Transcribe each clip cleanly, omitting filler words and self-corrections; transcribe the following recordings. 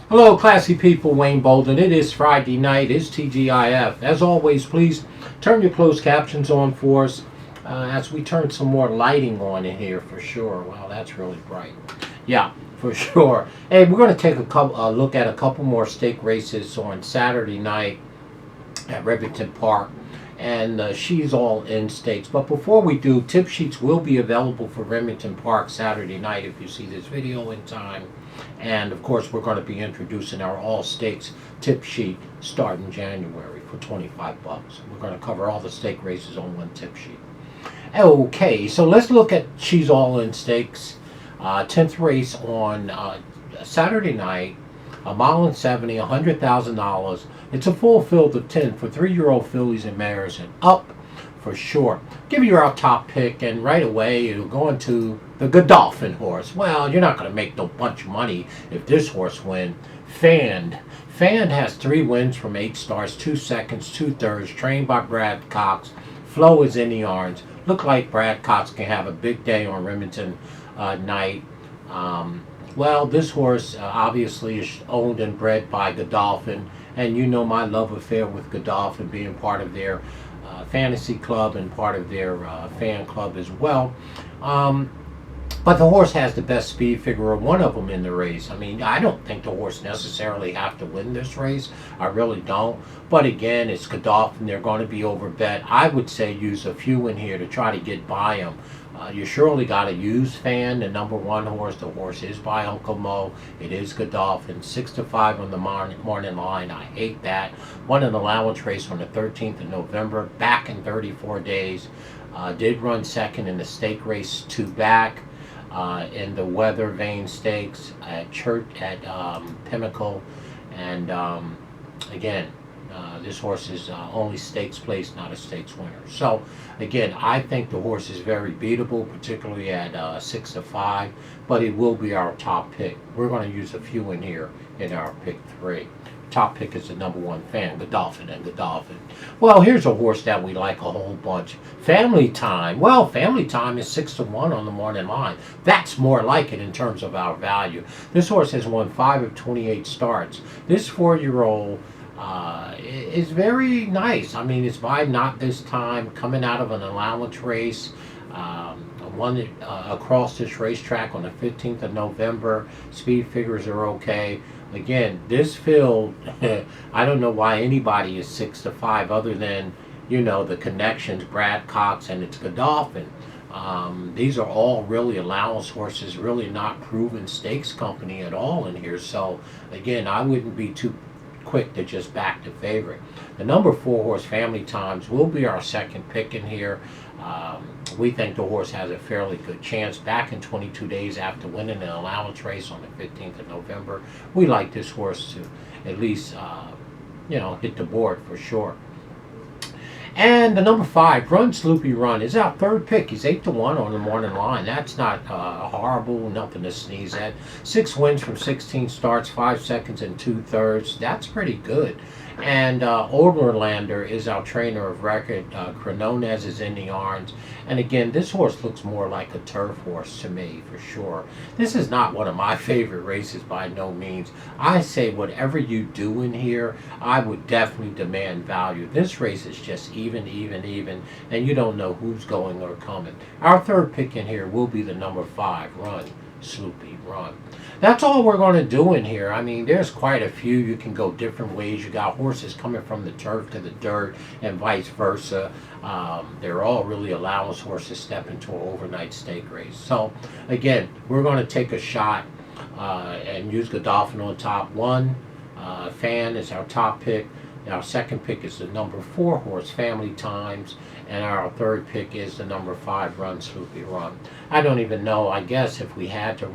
Hello, classy people. Wayne Bolden. It is Friday night. It's TGIF. As always, please turn your closed captions on for us as we turn some more lighting on in here for sure. Wow, that's really bright. Yeah, for sure. Hey, we're going to take a look at a couple more stake races on Saturday night at Remington Park. And she's all in stakes. But before we do, tip sheets will be available for Remington Park Saturday night if you see this video in time. And of course, we're going to be introducing our all stakes tip sheet starting January for 25 bucks. We're going to cover all the stake races on one tip sheet. Okay, so let's look at she's all in stakes. 10th race on Saturday night. A mile and 70, $100,000. It's a full field of 10 for 3-year-old fillies and mares and up for sure. Give you our top pick, and right away you'll go into the Godolphin horse. Well, you're not going to make no bunch of money if this horse wins. Fanned has 3 wins from 8 starts, 2 seconds, 2 thirds, trained by Brad Cox. Flow is in the orange. Look like Brad Cox can have a big day on Remington night. Well, this horse obviously is owned and bred by Godolphin, and you know my love affair with Godolphin, being part of their fantasy club and part of their fan club as well. But the horse has the best speed figure of one of them in the race. I mean, I don't think the horse necessarily have to win this race. I really don't. But again, it's Godolphin. They're going to be overbet. I would say use a few in here to try to get by them. You surely got to use Fan, the number 1 horse. The horse is by Uncle Mo. It is Godolphin. 6-5 on the morning line. I hate that. Won an allowance race on the 13th of November. Back in 34 days. Did run second in the stake race 2 back. In the Weather Vane Stakes at Pinnacle. And again, this horse is only stakes place, not a stakes winner. So again, I think the horse is very beatable, particularly at 6-5, but it will be our top pick. We're going to use a few in here in our pick 3. Top pick is the number 1 Fan, Godolphin and Godolphin. Well, here's a horse that we like a whole bunch. Family Time. Well, Family Time is 6-1 on the morning line. That's more like it in terms of our value. This horse has won 5 of 28 starts. This 4-year-old is very nice. I mean, it's by Not This Time, coming out of an allowance race. Won across this racetrack on the 15th of November. Speed figures are okay. Again, this field, I don't know why anybody is 6-5 other than, you know, the connections, Brad Cox and it's Godolphin. These are all really allowance horses, really not proven stakes company at all in here. So, again, I wouldn't be too quick to just back the favorite. The number 4 horse, Family Times, will be our second pick in here. We think the horse has a fairly good chance. Back in 22 days after winning an allowance race on the 15th of November, we like this horse to at least, hit the board for sure. And the number 5, Run Sloopy Run, is our third pick. He's 8-1 on the morning line. That's not horrible, nothing to sneeze at. 6 wins from 16 starts, 5 seconds and 2 thirds. That's pretty good. And Overlander is our trainer of record. Crononez is in the orange. And again, this horse looks more like a turf horse to me, for sure. This is not one of my favorite races by no means. I say whatever you do in here, I would definitely demand value. This race is just even, and you don't know who's going or coming. Our third pick in here will be the number 5, Run Sloopy Run. That's all we're going to do in here. I mean, there's quite a few. You can go different ways. You got horses coming from the turf to the dirt and vice versa. They're all really allowance horses step into an overnight stake race. So, again, we're going to take a shot and use Godolphin on top 1. Fan is our top pick. Our second pick is the number 4 horse, Family Times, and our third pick is the number 5, Run Sloopy Run. I don't even know. I guess if we had to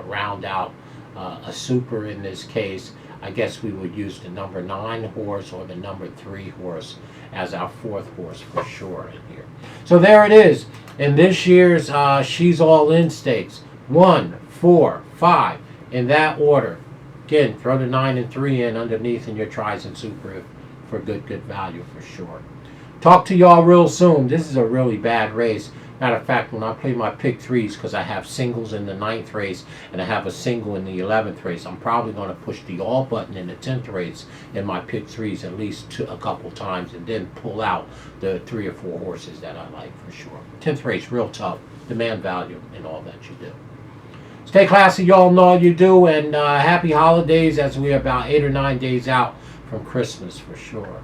round out a super in this case, I guess we would use the number 9 horse or the number 3 horse as our 4th horse for sure in here. So there it is. In this year's She's All In Stakes, 1, 4, 5, in that order. Again, throw the 9 and 3 in underneath in your tries and super for good value for sure. Talk to y'all real soon. This is a really bad race. Matter of fact, when I play my pick threes, because I have singles in the 9th race and I have a single in the 11th race, I'm probably going to push the all button in the 10th race in my pick threes at least a couple times, and then pull out the 3 or 4 horses that I like for sure. 10th race, real tough. Demand value in all that you do. Stay classy, y'all know all you do, and happy holidays as we're about 8 or 9 days out from Christmas for sure.